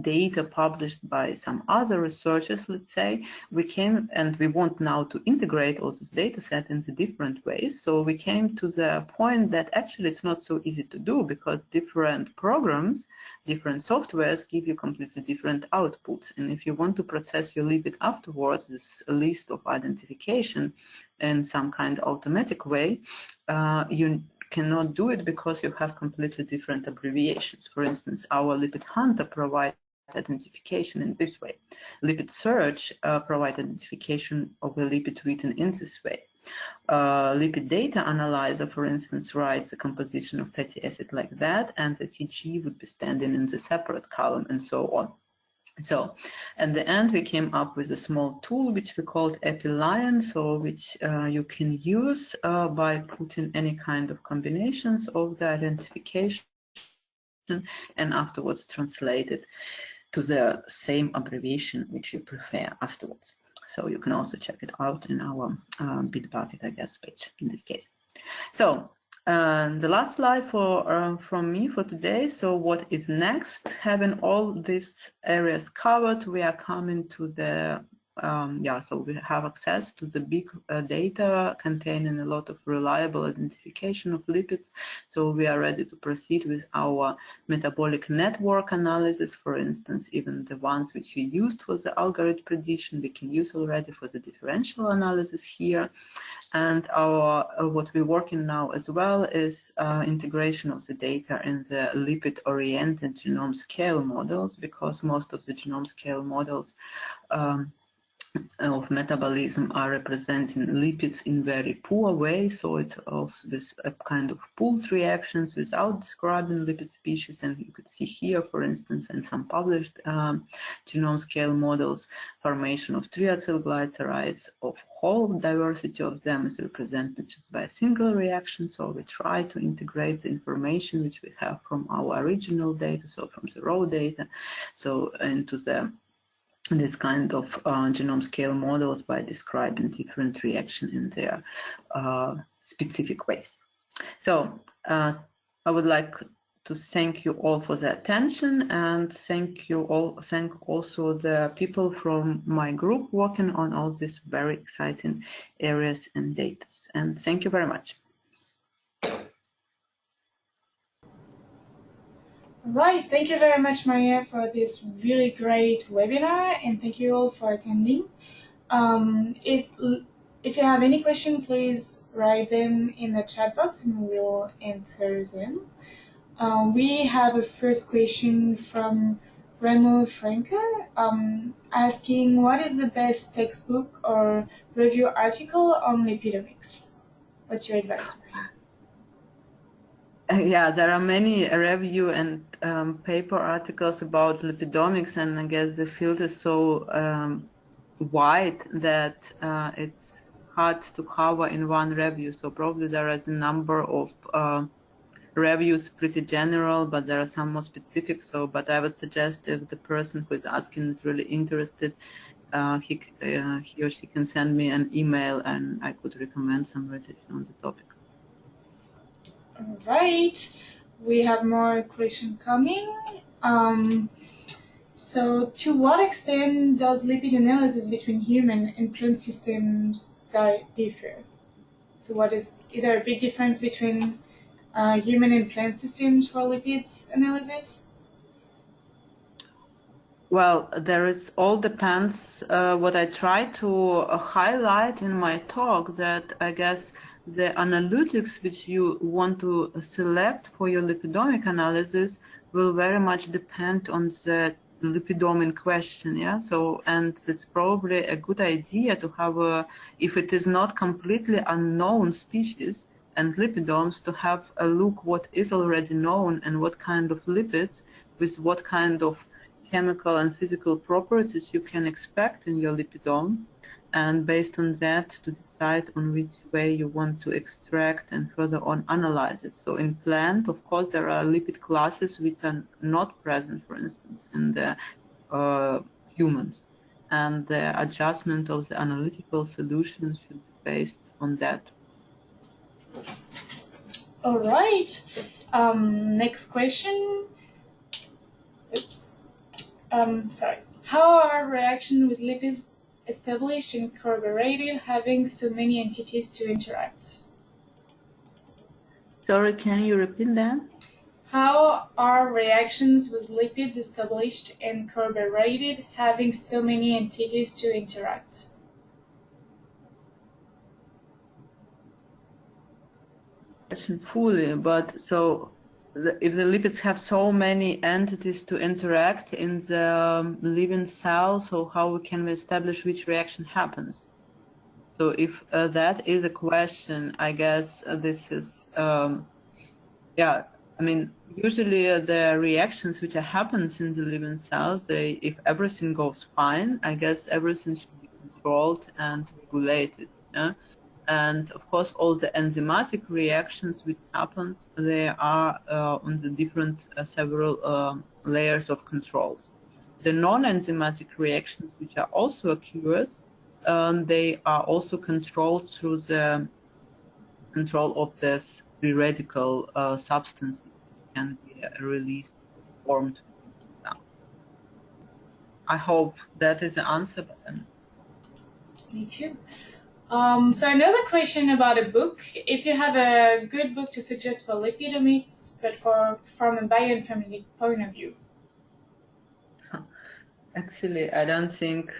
Speaker 2: data published by some other researchers, let's say, we came and we want now to integrate all this data set in the different ways. So we came to the point that actually it's not so easy to do, because different programs, different softwares give you completely different outputs. And if you want to process your lipid afterwards, this list of identification in some kind of automatic way, you cannot do it because you have completely different abbreviations. For instance, our lipid hunter provides identification in this way. Lipid search provides identification of a lipid written in this way. Lipid data analyzer, for instance, writes the composition of fatty acid like that, and the TG would be standing in the separate column, and so on. So at the end, we came up with a small tool which we called Epilion, so which you can use by putting any kind of combinations of the identification and afterwards translate it to the same abbreviation which you prefer afterwards. So you can also check it out in our Bitbucket, I guess, page in this case. So the last slide from me for today. So what is next? Having all these areas covered, we are coming to the so we have access to the big data containing a lot of reliable identification of lipids. So we are ready to proceed with our metabolic network analysis. For instance, even the ones which we used for the algorithm prediction, we can use already for the differential analysis here. And our what we're working now as well is integration of the data in the lipid-oriented genome scale models, because most of the genome scale models of metabolism are representing lipids in very poor way. So it's also this a kind of pooled reactions without describing lipid species. And you could see here, for instance, in some published genome scale models, formation of triacylglycerides of whole diversity of them is represented just by a single reaction. So we try to integrate the information which we have from our original data, so from the raw data, so into this kind of genome scale models by describing different reactions in their specific ways. So I would like to thank you all for the attention, and thank also the people from my group working on all these very exciting areas and data. And thank you very much.
Speaker 1: Right, thank you very much, Maria, for this really great webinar, and thank you all for attending. If you have any question, please write them in the chat box and we'll answer them. We have a first question from Remo Franke, asking what is the best textbook or review article on lipidomics? What's your advice, Maria?
Speaker 2: Yeah, there are many review and paper articles about lipidomics, and I guess the field is so wide that it's hard to cover in one review. So probably there is a number of reviews pretty general, but there are some more specific. So, but I would suggest if the person who is asking is really interested, he or she can send me an email, and I could recommend some research on the topic.
Speaker 1: All right, we have more questions coming. So to what extent does lipid analysis between human and plant systems differ? So is there a big difference between human and plant systems for lipids analysis?
Speaker 2: Well, there is all depends. What I try to highlight in my talk, that I guess the analytics which you want to select for your lipidomic analysis will very much depend on the lipidomic question. Yeah, so, and it's probably a good idea to have if it is not completely unknown species and lipidomes, to have a look what is already known and what kind of lipids with what kind of chemical and physical properties you can expect in your lipidome, and based on that to decide on which way you want to extract and further on analyze it. So in plant, of course, there are lipid classes which are not present, for instance, in the humans. and the adjustment of the analytical solutions should be based on that.
Speaker 1: All right. Next question. Oops. Sorry. How are reactions with lipids established and corroborated, having so many entities to interact?
Speaker 2: Sorry, can you repeat that?
Speaker 1: How are reactions with lipids established and corroborated, having so many entities to interact?
Speaker 2: Fully, but so if the lipids have so many entities to interact in the living cell, so how can we establish which reaction happens? So if that is a question, I guess this is, yeah, I mean, usually the reactions which happens in the living cells, if everything goes fine, I guess everything should be controlled and regulated. Yeah? And of course, all the enzymatic reactions which happens, they are on the different several layers of controls. The non-enzymatic reactions which are also occurs, they are also controlled through the control of this free radical substances which can be released, formed. I hope that is the answer.
Speaker 1: Me too. So another question about a book. If you have a good book to suggest for lipidomics, but from a bioinformatic point of view.
Speaker 2: Actually, I don't think,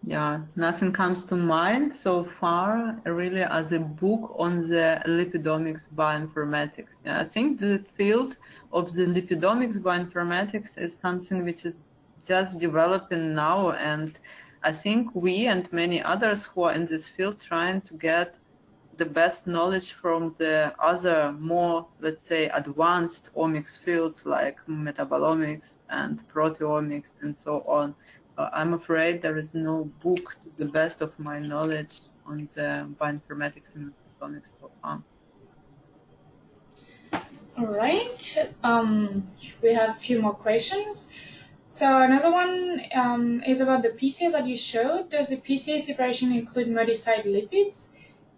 Speaker 2: yeah, nothing comes to mind so far, really, as a book on the lipidomics bioinformatics. Yeah, I think the field of the lipidomics bioinformatics is something which is just developing now, and I think we and many others who are in this field trying to get the best knowledge from the other more, let's say, advanced omics fields like metabolomics and proteomics and so on. I'm afraid there is no book, to the best of my knowledge, on the bioinformatics and metabolomics so far.
Speaker 1: All right. We have a few more questions. So another one is about the PCA that you showed. Does the PCA separation include modified lipids?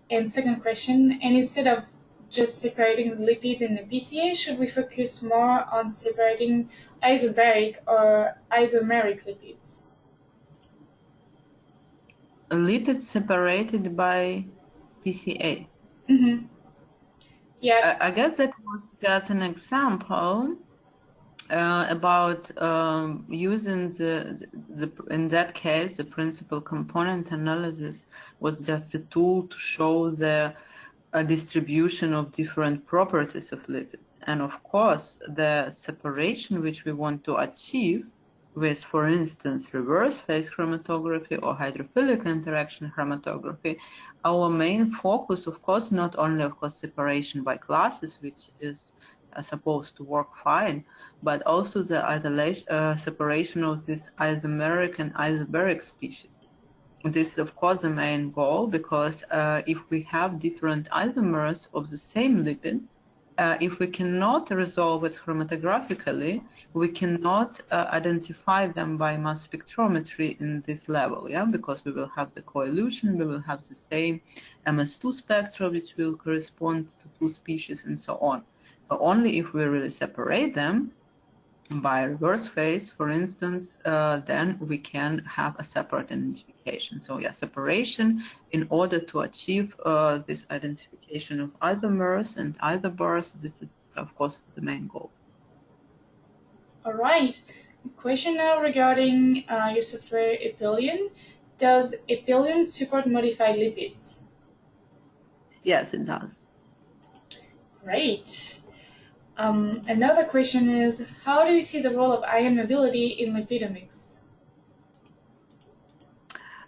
Speaker 1: And second question, and instead of just separating the lipids in the PCA, should we focus more on separating isobaric or isomeric lipids?
Speaker 2: Lipids separated by PCA.
Speaker 1: Mm-hmm. Yeah.
Speaker 2: I guess that was just an example about using in that case, the principal component analysis was just a tool to show the distribution of different properties of lipids. And of course, the separation which we want to achieve with, for instance, reverse phase chromatography or hydrophilic interaction chromatography, our main focus, of course, not only, of course, separation by classes, which is supposed to work fine, but also the separation of this isomeric and isobaric species. This is, of course, the main goal, because if we have different isomers of the same lipid, if we cannot resolve it chromatographically, we cannot identify them by mass spectrometry in this level, yeah, because we will have the coelution, we will have the same MS2 spectra, which will correspond to two species and so on. So only if we really separate them by reverse phase, for instance, then we can have a separate identification. So yeah, separation in order to achieve this identification of isomers and isobars. This is, of course, the main goal.
Speaker 1: All right. Question now regarding your software Epilion. Does Epilion support modified lipids?
Speaker 2: Yes, it does.
Speaker 1: Great. Another question is, how do you see the role of ion mobility in lipidomics?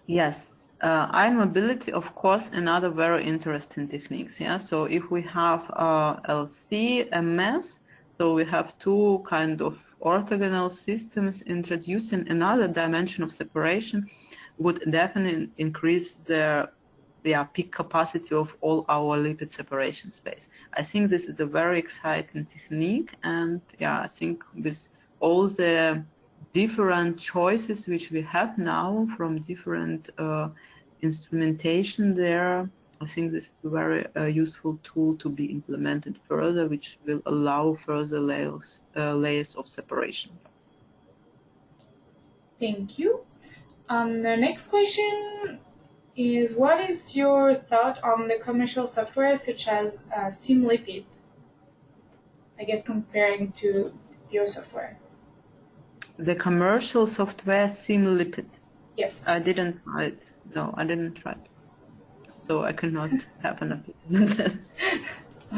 Speaker 2: Yes, ion mobility, of course, another very interesting techniques. Yeah, so if we have LC, MS, so we have two kind of orthogonal systems, introducing another dimension of separation would definitely increase the peak capacity of all our lipid separation space. I think this is a very exciting technique, and yeah, I think with all the different choices which we have now from different instrumentation there, I think this is a very useful tool to be implemented further, which will allow further layers of separation.
Speaker 1: Thank you. The next question is, what is your thought on the commercial software such as SimLipid? I guess comparing to your software.
Speaker 2: The commercial software SimLipid?
Speaker 1: Yes.
Speaker 2: I didn't try it. No, I didn't try it. So I cannot have an opinion.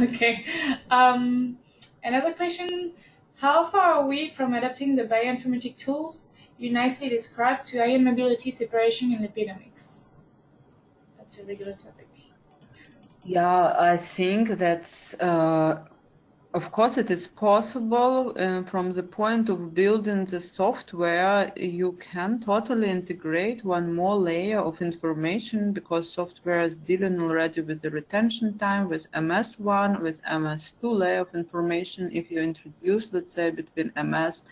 Speaker 1: Okay. Another question, how far are we from adapting the bioinformatic tools you nicely described to ion mobility separation in lipidomics? That's a regular topic.
Speaker 2: Yeah, I think that's, of course, it is possible. From the point of building the software, you can totally integrate one more layer of information, because software is dealing already with the retention time, with MS1, with MS2 layer of information. If you introduce, let's say, between MS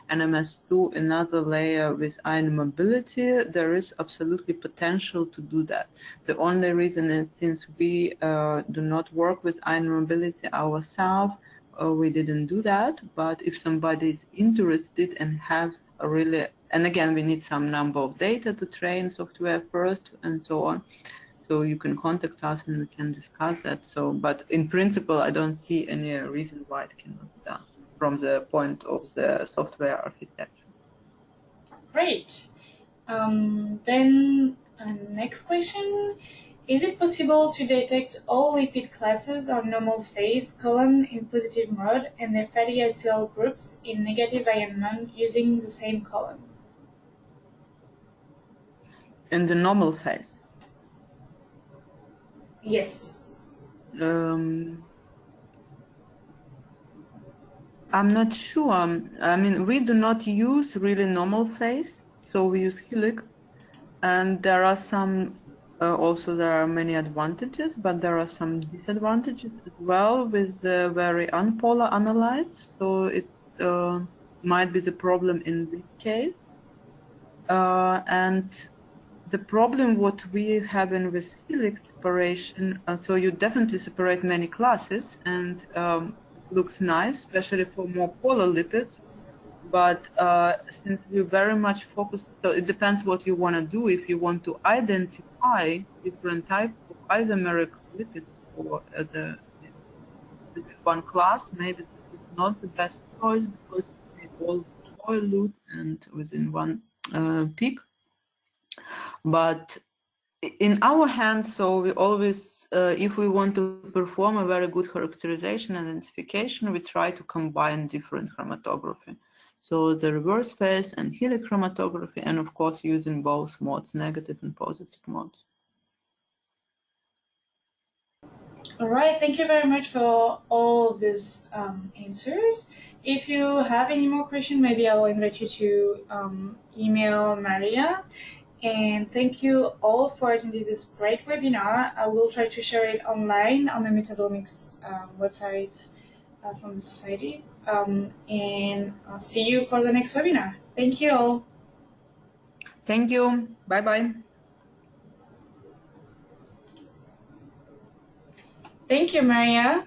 Speaker 2: and MS2 another layer with ion mobility, there is absolutely potential to do that. The only reason is, since we do not work with ion mobility ourselves, we didn't do that. But if somebody is interested and have a really, and again, we need some number of data to train software first and so on. So you can contact us and we can discuss that. So, but in principle, I don't see any reason why it cannot be done from the point of the software architecture.
Speaker 1: Great. Then next question, is it possible to detect all lipid classes on normal phase column in positive mode and their fatty acyl groups in negative ion mode using the same column?
Speaker 2: In the normal phase?
Speaker 1: Yes.
Speaker 2: I'm not sure. I mean, we do not use really normal phase, so we use helic, and there are some, also there are many advantages, but there are some disadvantages as well with the very unpolar analytes, so it might be the problem in this case. And the problem what we have in with helic separation, so you definitely separate many classes, and looks nice, especially for more polar lipids. But since we very much focus, so it depends what you want to do. If you want to identify different types of isomeric lipids for within one class, maybe this is not the best choice, because you need all oil load and within one peak. But in our hands, so we always, if we want to perform a very good characterization and identification, we try to combine different chromatography. So the reverse phase and helic chromatography, and of course using both modes, negative and positive modes.
Speaker 1: All right, thank you very much for all of these answers. If you have any more questions, maybe I'll invite you to email Maria. And thank you all for attending this great webinar. I will try to share it online on the Metabolomics website from the Society. And I'll see you for the next webinar. Thank you all.
Speaker 2: Thank you. Bye-bye.
Speaker 1: Thank you, Maria.